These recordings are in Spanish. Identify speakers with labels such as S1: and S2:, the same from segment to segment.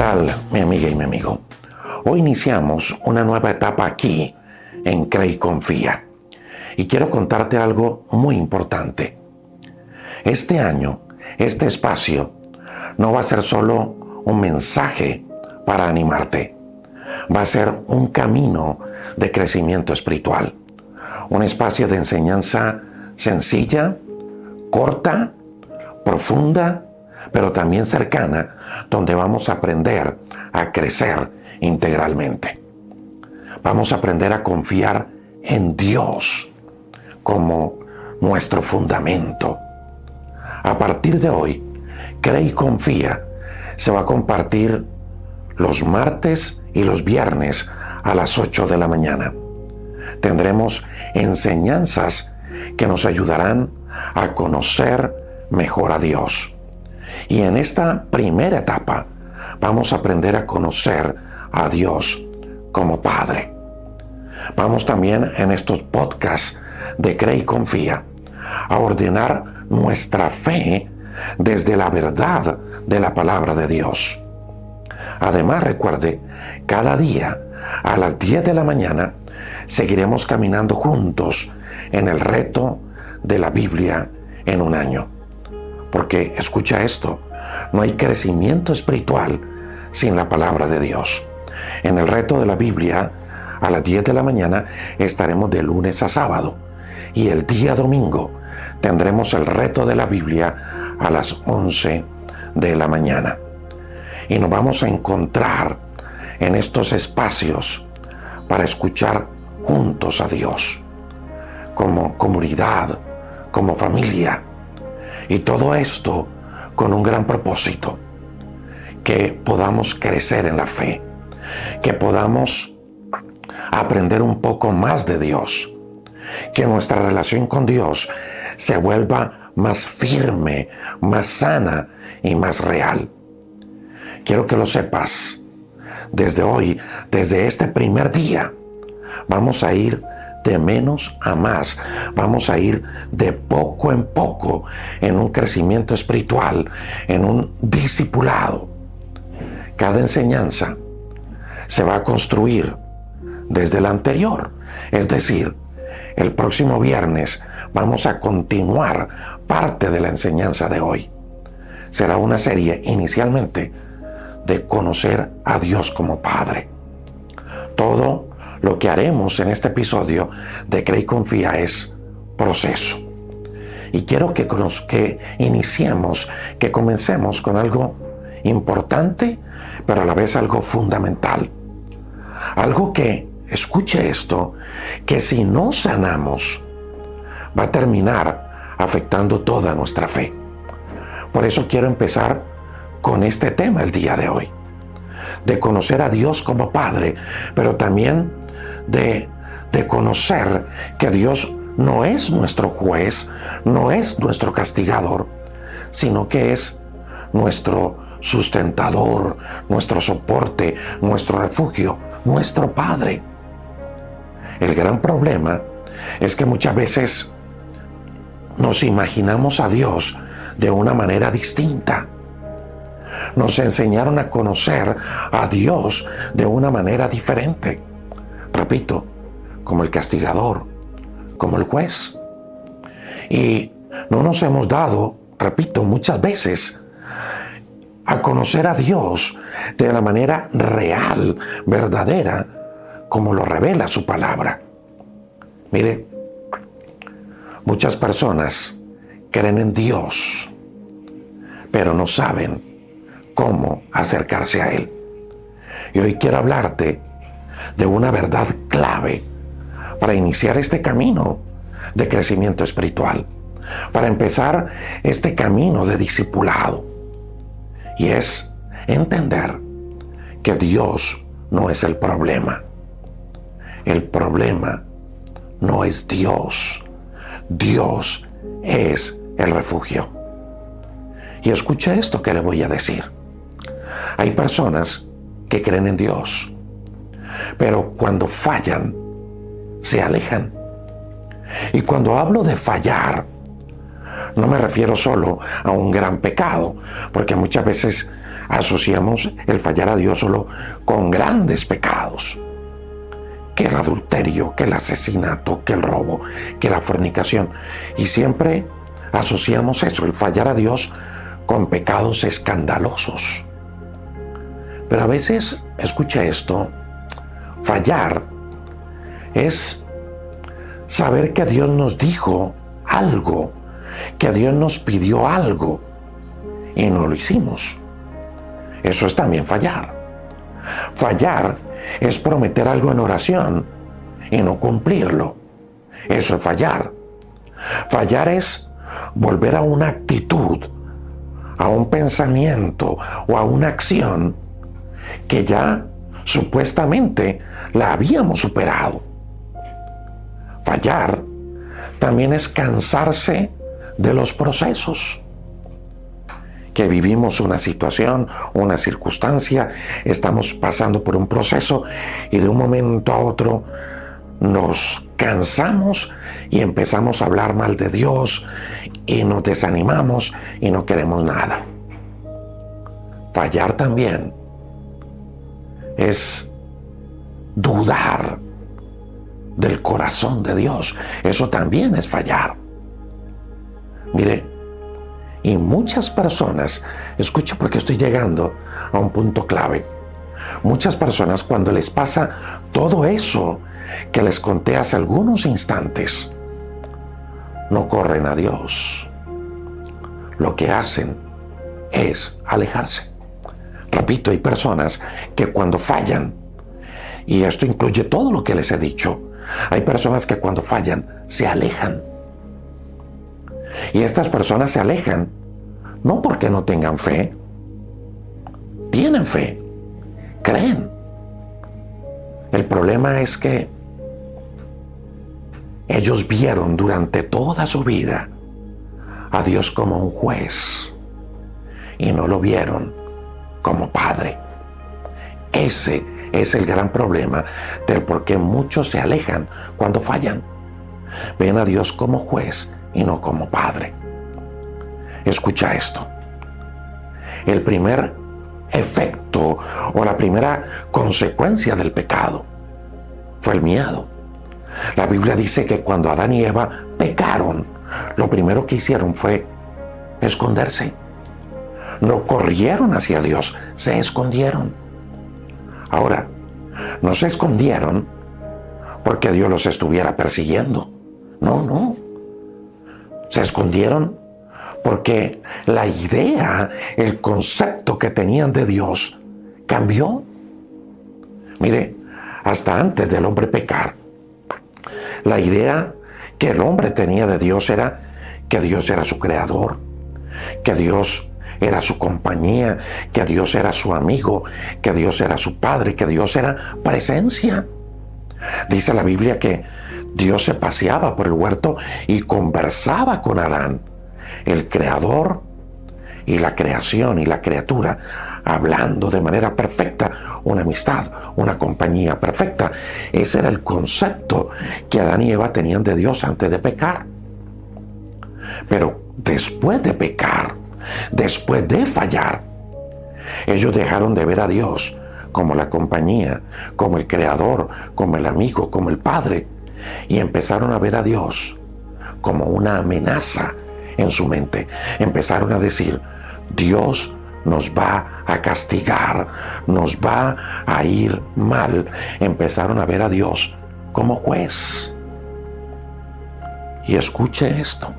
S1: tal, mi amiga y mi amigo? Hoy iniciamos una nueva etapa aquí en Cree y Confía. Y quiero contarte algo muy importante. Este año, este espacio, no va a ser solo un mensaje para animarte. Va a ser un camino de crecimiento espiritual. Un espacio de enseñanza sencilla, corta, profunda, pero también cercana, donde vamos a aprender a crecer integralmente. Vamos a aprender a confiar en Dios como nuestro fundamento. A partir de hoy, Cree y Confía se va a compartir los martes y los viernes a las 8 de la mañana. Tendremos enseñanzas que nos ayudarán a conocer mejor a Dios. Y en esta primera etapa vamos a aprender a conocer a Dios como Padre. Vamos también en estos podcasts de Cree y Confía a ordenar nuestra fe desde la verdad de la palabra de Dios. Además, recuerde, cada día a las 10 de la mañana seguiremos caminando juntos en el reto de la Biblia en un año. Porque, escucha esto, no hay crecimiento espiritual sin la palabra de Dios. En el reto de la Biblia, a las 10 de la mañana, estaremos de lunes a sábado. Y el día domingo tendremos el reto de la Biblia a las 11 de la mañana. Y nos vamos a encontrar en estos espacios para escuchar juntos a Dios, como comunidad, como familia. Y todo esto con un gran propósito, que podamos crecer en la fe, que podamos aprender un poco más de Dios, que nuestra relación con Dios se vuelva más firme, más sana y más real. Quiero que lo sepas, desde hoy, desde este primer día, vamos a ir de menos a más, vamos a ir de poco en poco en un crecimiento espiritual, en un discipulado. Cada enseñanza se va a construir desde la anterior, es decir, el próximo viernes vamos a continuar parte de la enseñanza de hoy. Será una serie inicialmente de conocer a Dios como Padre. Todo lo que haremos en este episodio de Cree y Confía es proceso. Y quiero que iniciemos, que comencemos con algo importante, pero a la vez algo fundamental. Algo que, escuche esto, que si no sanamos, va a terminar afectando toda nuestra fe. Por eso quiero empezar con este tema el día de hoy. De conocer a Dios como Padre, pero también de conocer que Dios no es nuestro juez, no es nuestro castigador, sino que es nuestro sustentador, nuestro soporte, nuestro refugio, nuestro Padre. El gran problema es que muchas veces nos imaginamos a Dios de una manera distinta. Nos enseñaron a conocer a Dios de una manera diferente. Repito, como el castigador, como el juez. Y no nos hemos dado, repito, muchas veces a conocer a Dios de la manera real, verdadera, como lo revela su palabra. Mire, muchas personas creen en Dios, pero no saben cómo acercarse a Él. Y hoy quiero hablarte de una verdad clave para iniciar este camino de crecimiento espiritual, para empezar este camino de discipulado. Y es entender que Dios no es el problema. El problema no es Dios. Dios es el refugio. Y escucha esto que le voy a decir. Hay personas que creen en Dios, pero cuando fallan, se alejan. Y cuando hablo de fallar, no me refiero solo a un gran pecado, porque muchas veces asociamos el fallar a Dios solo con grandes pecados, que el adulterio, que el asesinato, que el robo, que la fornicación. Y siempre asociamos eso, el fallar a Dios, con pecados escandalosos. Pero a veces, escucha esto, fallar es saber que Dios nos dijo algo, que Dios nos pidió algo y no lo hicimos. Eso es también fallar. Fallar es prometer algo en oración y no cumplirlo. Eso es fallar. Fallar es volver a una actitud, a un pensamiento o a una acción que ya supuestamente la habíamos superado. Fallar también es cansarse de los procesos. Que vivimos una situación, una circunstancia, estamos pasando por un proceso y de un momento a otro nos cansamos y empezamos a hablar mal de Dios y nos desanimamos y no queremos nada. Fallar también es dudar del corazón de Dios. Eso también es fallar. Mire, y muchas personas, escucha porque estoy llegando a un punto clave. Muchas personas cuando les pasa todo eso que les conté hace algunos instantes, no corren a Dios. Lo que hacen es alejarse. Repito, hay personas que cuando fallan, y esto incluye todo lo que les he dicho, hay personas que cuando fallan se alejan. Y estas personas se alejan no porque no tengan fe, tienen fe, creen. El problema es que ellos vieron durante toda su vida a Dios como un juez y no lo vieron como padre. Ese es el gran problema del por qué muchos se alejan cuando fallan. Ven a Dios como juez y no como padre. Escucha esto. El primer efecto o la primera consecuencia del pecado fue el miedo. La Biblia dice que cuando Adán y Eva pecaron, lo primero que hicieron fue esconderse. No corrieron hacia Dios, se escondieron. Ahora, no se escondieron porque Dios los estuviera persiguiendo. No. Se escondieron porque la idea, el concepto que tenían de Dios cambió. Mire, hasta antes del hombre pecar, la idea que el hombre tenía de Dios era que Dios era su creador, que Dios era su compañía, que Dios era su amigo, que Dios era su padre, que Dios era presencia. Dice la Biblia que Dios se paseaba por el huerto y conversaba con Adán, el creador y la creación y la criatura, hablando de manera perfecta, una amistad, una compañía perfecta. Ese era el concepto que Adán y Eva tenían de Dios antes de pecar. Pero después de pecar, después de fallar, ellos dejaron de ver a Dios como la compañía, como el creador, como el amigo, como el padre, y empezaron a ver a Dios como una amenaza en su mente. Empezaron a decir, Dios nos va a castigar, nos va a ir mal. Empezaron a ver a Dios como juez. Y escuche esto.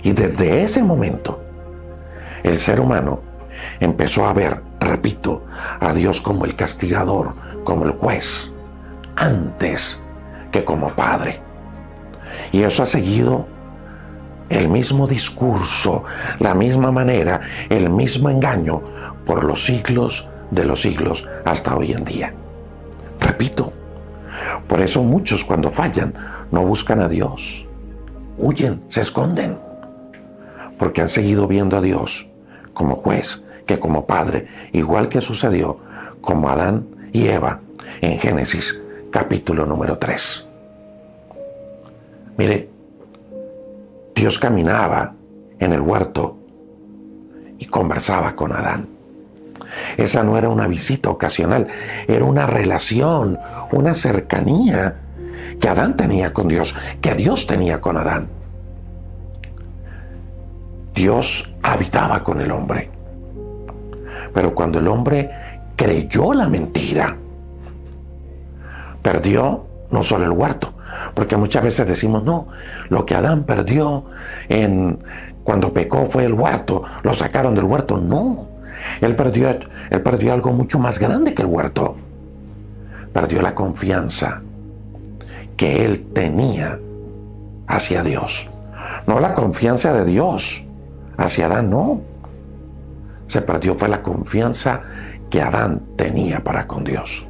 S1: Y desde ese momento, el ser humano empezó a ver, repito, a Dios como el castigador, como el juez, antes que como padre. Y eso ha seguido el mismo discurso, la misma manera, el mismo engaño por los siglos de los siglos hasta hoy en día. Repito, por eso muchos cuando fallan no buscan a Dios, huyen, se esconden, porque han seguido viendo a Dios como juez que como padre, igual que sucedió como Adán y Eva en Génesis capítulo número 3. Mire, Dios caminaba en el huerto y conversaba con Adán. Esa no era una visita ocasional, era una relación, una cercanía que Adán tenía con Dios, que Dios tenía con Adán. Dios habitaba con el hombre. Pero cuando el hombre creyó la mentira, perdió no solo el huerto, porque muchas veces decimos, no, lo que Adán perdió cuando pecó fue el huerto, lo sacaron del huerto. No, él perdió algo mucho más grande que el huerto. Perdió la confianza que él tenía hacia Dios. No la confianza de Dios hacia Adán, no. Se perdió fue la confianza que Adán tenía para con Dios.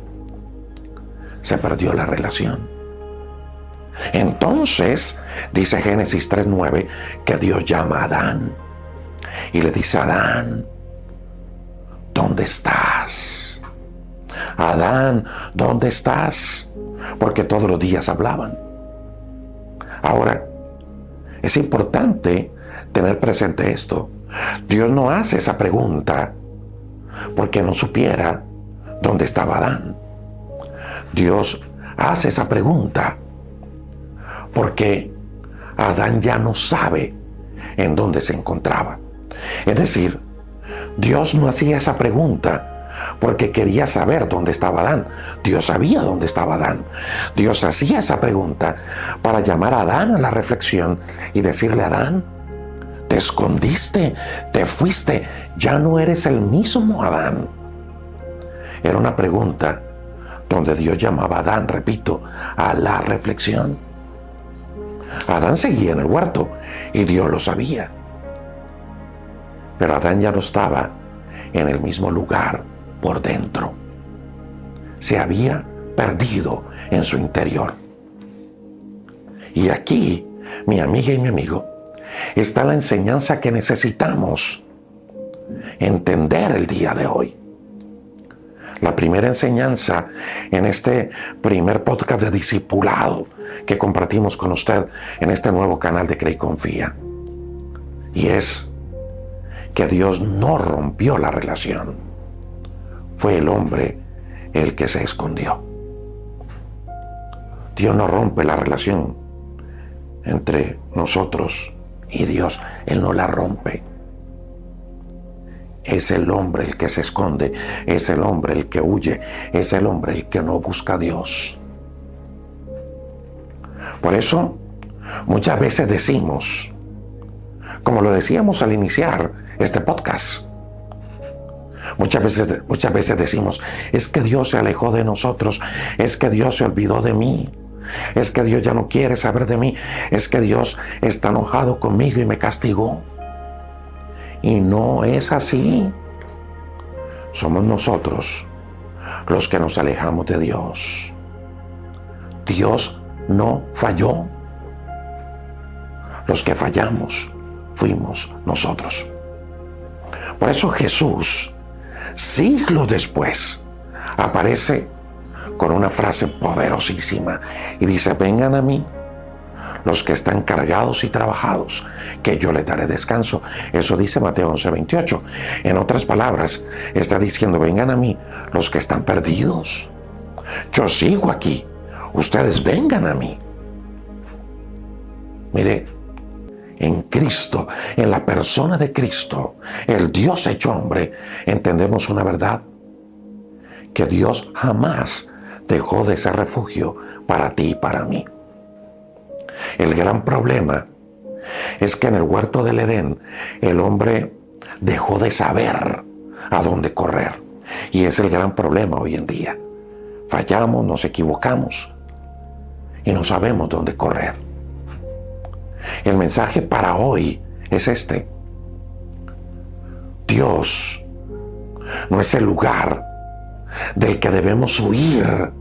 S1: Se perdió la relación. Entonces, dice Génesis 3:9, que Dios llama a Adán y le dice: Adán, ¿dónde estás? Adán, ¿dónde estás? Porque todos los días hablaban. Ahora, es importante tener presente esto. Dios no hace esa pregunta porque no supiera dónde estaba Adán. Dios hace esa pregunta porque Adán ya no sabe en dónde se encontraba. Es decir, Dios no hacía esa pregunta porque quería saber dónde estaba Adán. Dios sabía dónde estaba Adán. Dios hacía esa pregunta para llamar a Adán a la reflexión y decirle: Adán, te escondiste, te fuiste, ya no eres el mismo Adán. Era una pregunta donde Dios llamaba a Adán, repito, a la reflexión. Adán seguía en el huerto y Dios lo sabía. Pero Adán ya no estaba en el mismo lugar por dentro. Se había perdido en su interior. Y aquí, mi amiga y mi amigo, está la enseñanza que necesitamos entender el día de hoy. La primera enseñanza en este primer podcast de discipulado que compartimos con usted en este nuevo canal de Cree y Confía. Y es que Dios no rompió la relación. Fue el hombre el que se escondió. Dios no rompe la relación entre nosotros y Dios. Él no la rompe. Es el hombre el que se esconde, es el hombre el que huye, es el hombre el que no busca a Dios. Por eso, muchas veces decimos, como lo decíamos al iniciar este podcast, muchas veces decimos: es que Dios se alejó de nosotros, es que Dios se olvidó de mí, es que Dios ya no quiere saber de mí, es que Dios está enojado conmigo y me castigó. Y no es así. Somos nosotros los que nos alejamos de Dios. Dios no falló. Los que fallamos fuimos nosotros. Por eso Jesús, siglos después, aparece con una frase poderosísima y dice: vengan a mí los que están cargados y trabajados, que yo les daré descanso. Eso dice Mateo 11:28. En otras palabras, está diciendo: vengan a mí los que están perdidos. Yo sigo aquí. Ustedes vengan a mí. Mire, en Cristo, en la persona de Cristo, el Dios hecho hombre, entendemos una verdad: que Dios jamás dejó de ser refugio para ti y para mí. El gran problema es que en el huerto del Edén el hombre dejó de saber a dónde correr. Y es el gran problema hoy en día. Fallamos, nos equivocamos y no sabemos dónde correr. El mensaje para hoy es este: Dios no es el lugar del que debemos huir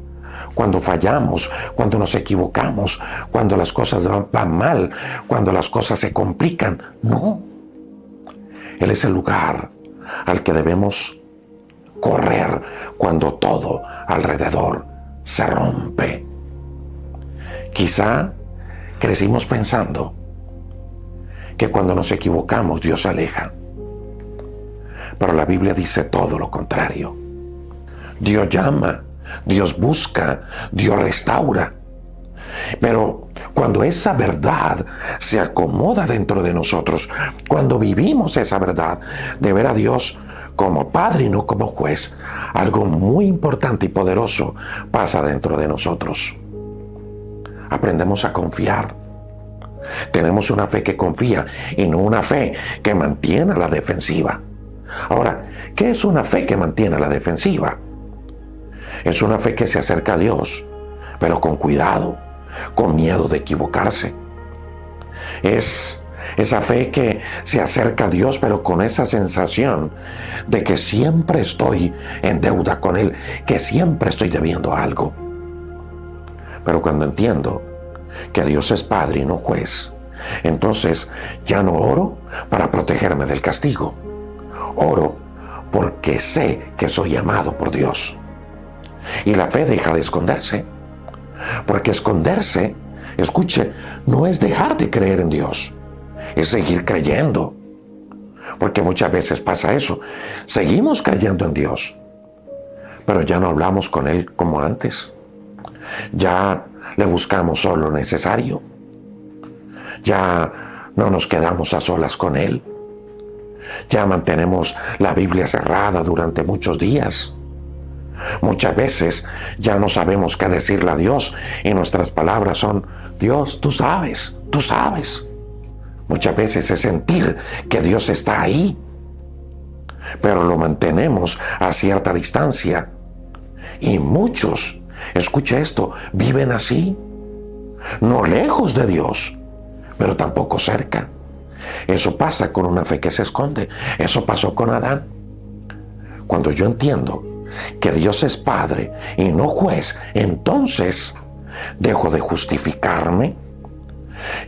S1: cuando fallamos, cuando nos equivocamos, cuando las cosas van mal, cuando las cosas se complican. No. Él es el lugar al que debemos correr cuando todo alrededor se rompe. Quizá crecimos pensando que cuando nos equivocamos Dios se aleja. Pero la Biblia dice todo lo contrario. Dios llama, Dios busca, Dios restaura. Pero cuando esa verdad se acomoda dentro de nosotros, cuando vivimos esa verdad de ver a Dios como Padre y no como juez, algo muy importante y poderoso pasa dentro de nosotros. Aprendemos a confiar. Tenemos una fe que confía y no una fe que mantiene a la defensiva. Ahora, ¿qué es una fe que mantiene a la defensiva? Es una fe que se acerca a Dios, pero con cuidado, con miedo de equivocarse. Es esa fe que se acerca a Dios, pero con esa sensación de que siempre estoy en deuda con Él, que siempre estoy debiendo algo. Pero cuando entiendo que Dios es Padre y no juez, entonces ya no oro para protegerme del castigo. Oro porque sé que soy amado por Dios. Y la fe deja de esconderse. Porque esconderse, escuche, no es dejar de creer en Dios, es seguir creyendo. Porque muchas veces pasa eso. Seguimos creyendo en Dios, pero ya no hablamos con Él como antes. Ya le buscamos solo lo necesario. Ya no nos quedamos a solas con Él. Ya mantenemos la Biblia cerrada durante muchos días. Muchas veces ya no sabemos qué decirle a Dios y nuestras palabras son: Dios, tú sabes, tú sabes. Muchas veces es sentir que Dios está ahí, pero lo mantenemos a cierta distancia. Y muchos, escucha esto, viven así, no lejos de Dios, pero tampoco cerca. Eso pasa con una fe que se esconde. Eso pasó con Adán. Cuando yo entiendo que Dios es Padre y no juez, entonces dejo de justificarme.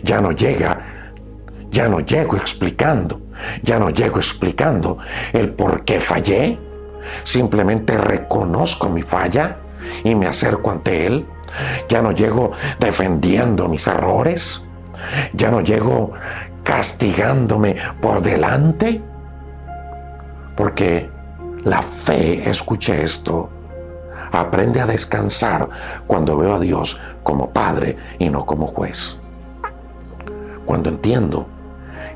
S1: Ya no llego explicando el por qué fallé. Simplemente reconozco mi falla y me acerco ante Él. Ya no llego defendiendo mis errores. Ya no llego castigándome por delante. Porque la fe, escuche esto, aprende a descansar cuando veo a Dios como Padre y no como juez. Cuando entiendo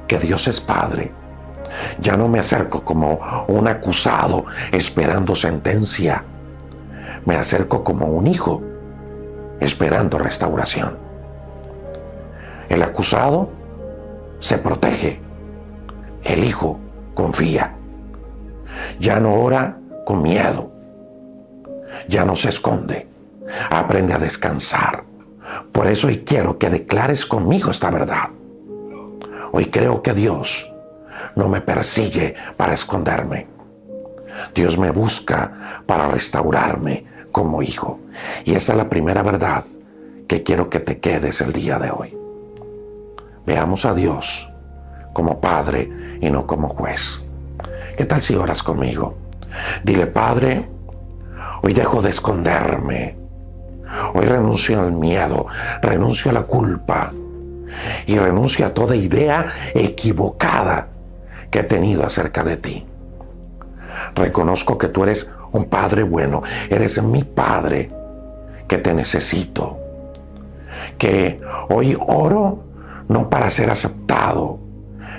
S1: que Dios es Padre, ya no me acerco como un acusado esperando sentencia. Me acerco como un hijo esperando restauración. El acusado se protege. El hijo confía. Ya no ora con miedo. Ya no se esconde. Aprende a descansar. Por eso hoy quiero que declares conmigo esta verdad. Hoy creo que Dios no me persigue para esconderme. Dios me busca para restaurarme como hijo. Y esta es la primera verdad que quiero que te quedes el día de hoy. Veamos a Dios como Padre y no como juez. ¿Qué tal si oras conmigo? Dile: Padre, hoy dejo de esconderme. Hoy renuncio al miedo, renuncio a la culpa y renuncio a toda idea equivocada que he tenido acerca de ti. Reconozco que tú eres un Padre bueno, eres mi Padre, que te necesito. Que hoy oro no para ser aceptado,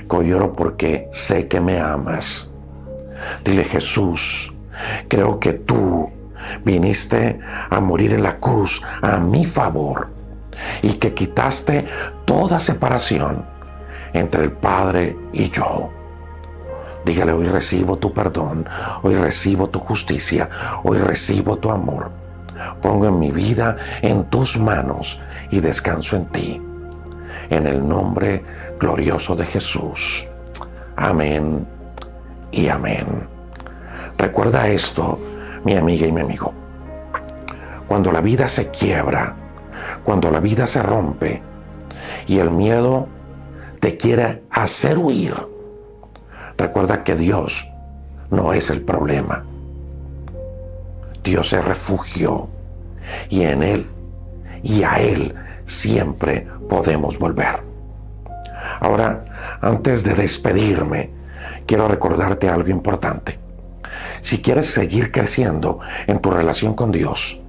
S1: que hoy oro porque sé que me amas. Dile: Jesús, creo que tú viniste a morir en la cruz a mi favor y que quitaste toda separación entre el Padre y yo. Dígale: hoy recibo tu perdón, hoy recibo tu justicia, hoy recibo tu amor. Pongo en mi vida en tus manos y descanso en ti. En el nombre glorioso de Jesús. Amén y amén. Recuerda esto, mi amiga y mi amigo. Cuando la vida se quiebra, cuando la vida se rompe y el miedo te quiere hacer huir, recuerda que Dios no es el problema. Dios es refugio y en Él y a Él siempre podemos volver. Ahora, antes de despedirme, quiero recordarte algo importante. Si quieres seguir creciendo en tu relación con Dios,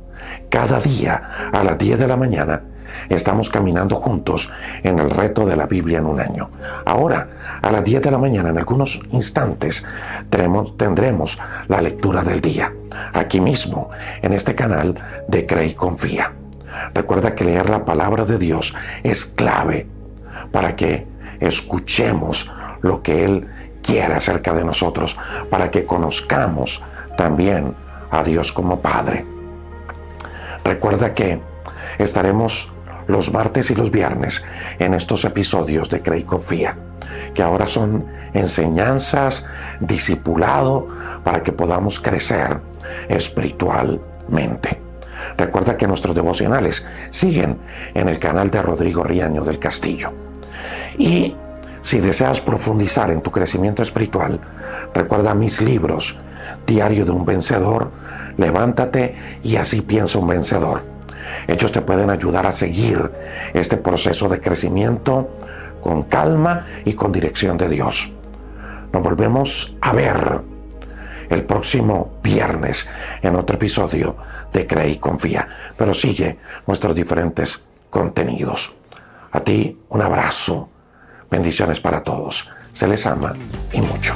S1: cada día a las 10 de la mañana estamos caminando juntos en el reto de la Biblia en un año. Ahora, a las 10 de la mañana, en algunos instantes, tendremos la lectura del día, aquí mismo, en este canal de Cree y Confía. Recuerda que leer la palabra de Dios es clave para que escuchemos lo que Él quiere acerca de nosotros, para que conozcamos también a Dios como Padre. Recuerda que estaremos los martes y los viernes en estos episodios de Cree y Confía, que ahora son enseñanzas, discipulado, para que podamos crecer espiritualmente. Recuerda que nuestros devocionales siguen en el canal de Rodrigo Riaño del Castillo. Y si deseas profundizar en tu crecimiento espiritual, recuerda mis libros, Diario de un Vencedor, Levántate y Así Piensa un Vencedor. Ellos te pueden ayudar a seguir este proceso de crecimiento con calma y con dirección de Dios. Nos volvemos a ver el próximo viernes en otro episodio de Cree y Confía, pero sigue nuestros diferentes contenidos. A ti un abrazo, bendiciones para todos, se les ama y mucho.